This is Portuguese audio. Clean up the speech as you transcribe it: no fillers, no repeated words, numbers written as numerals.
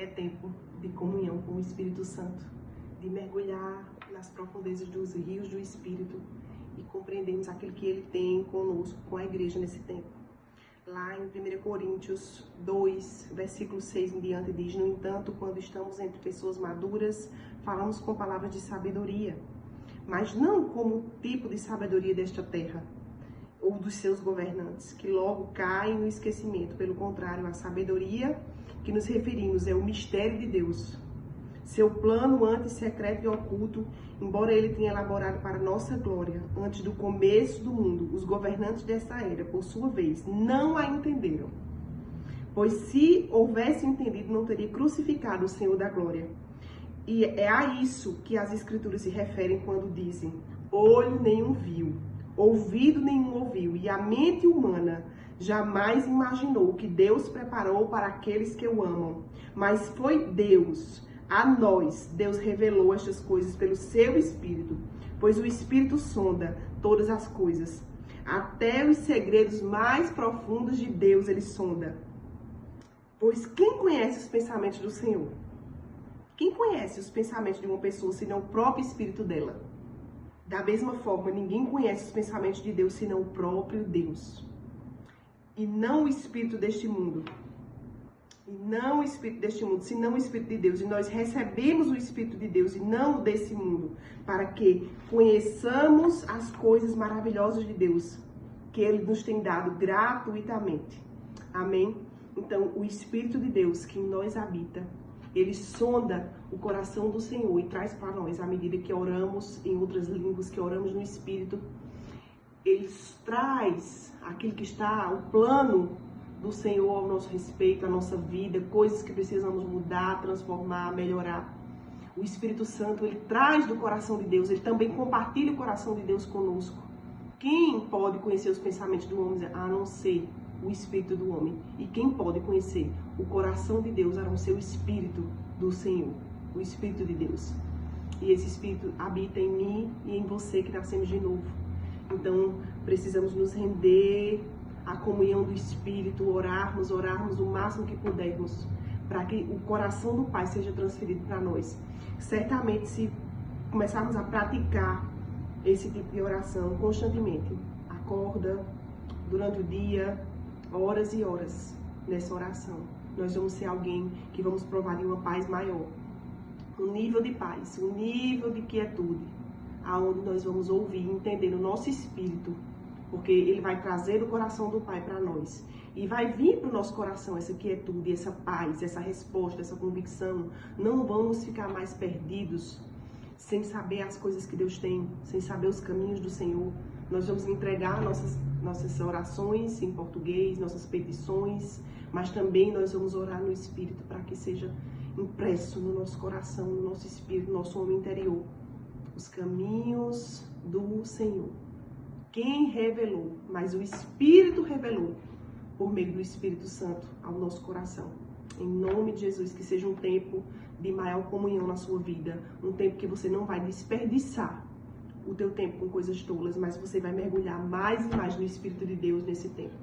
É tempo de comunhão com o Espírito Santo, de mergulhar nas profundezas dos rios do Espírito e compreendermos aquilo que Ele tem conosco, com a igreja nesse tempo. Lá em 1 Coríntios 2, versículo 6 em diante, diz: no entanto, quando estamos entre pessoas maduras, falamos com palavras de sabedoria, mas não como o tipo de sabedoria desta terra, ou dos seus governantes, que logo caem no esquecimento. Pelo contrário, a sabedoria que nos referimos é o mistério de Deus, seu plano antes secreto e oculto, embora ele tenha elaborado para nossa glória, antes do começo do mundo. Os governantes dessa era, por sua vez, não a entenderam, pois se houvessem entendido, não teria crucificado o Senhor da glória. E é a isso que as Escrituras se referem quando dizem: olho nenhum viu, ouvido nenhum ouviu, e a mente humana jamais imaginou o que Deus preparou para aqueles que o amam. Mas foi Deus, a nós, Deus revelou estas coisas pelo seu Espírito, pois o Espírito sonda todas as coisas, até os segredos mais profundos de Deus ele sonda. Pois quem conhece os pensamentos do Senhor? Quem conhece os pensamentos de uma pessoa, senão o próprio Espírito dela? Da mesma forma, ninguém conhece os pensamentos de Deus, senão o próprio Deus. E não o Espírito deste mundo. E não o Espírito deste mundo, senão o Espírito de Deus. E nós recebemos o Espírito de Deus e não o desse mundo, para que conheçamos as coisas maravilhosas de Deus, que Ele nos tem dado gratuitamente. Amém? Então, o Espírito de Deus que em nós habita, Ele sonda o coração do Senhor e traz para nós, à medida que oramos em outras línguas, que oramos no Espírito, Ele traz aquilo que está, o plano do Senhor ao nosso respeito, à nossa vida, coisas que precisamos mudar, transformar, melhorar. O Espírito Santo, Ele traz do coração de Deus, Ele também compartilha o coração de Deus conosco. Quem pode conhecer os pensamentos do homem, a não ser o Espírito do homem? E quem pode conhecer o coração de Deus, a não ser o Espírito do Senhor, o Espírito de Deus? E esse Espírito habita em mim e em você que nascemos de novo. Então, precisamos nos render à comunhão do Espírito, orarmos o máximo que pudermos, para que o coração do Pai seja transferido para nós. Certamente, se começarmos a praticar esse tipo de oração constantemente, acorda durante o dia, horas e horas nessa oração, nós vamos ser alguém que vamos provar de uma paz maior, um nível de paz, um nível de quietude, aonde nós vamos ouvir e entender o nosso espírito, porque ele vai trazer o coração do Pai para nós e vai vir para o nosso coração essa quietude, essa paz, essa resposta, essa convicção. Não vamos ficar mais perdidos, sem saber as coisas que Deus tem, sem saber os caminhos do Senhor. Nós vamos entregar nossas orações em português, nossas petições, mas também nós vamos orar no Espírito para que seja impresso no nosso coração, no nosso espírito, no nosso homem interior, os caminhos do Senhor. Quem revelou? Mas o Espírito revelou por meio do Espírito Santo ao nosso coração. Em nome de Jesus, que seja um tempo de maior comunhão na sua vida, um tempo que você não vai desperdiçar o teu tempo com coisas tolas, mas você vai mergulhar mais e mais no Espírito de Deus nesse tempo.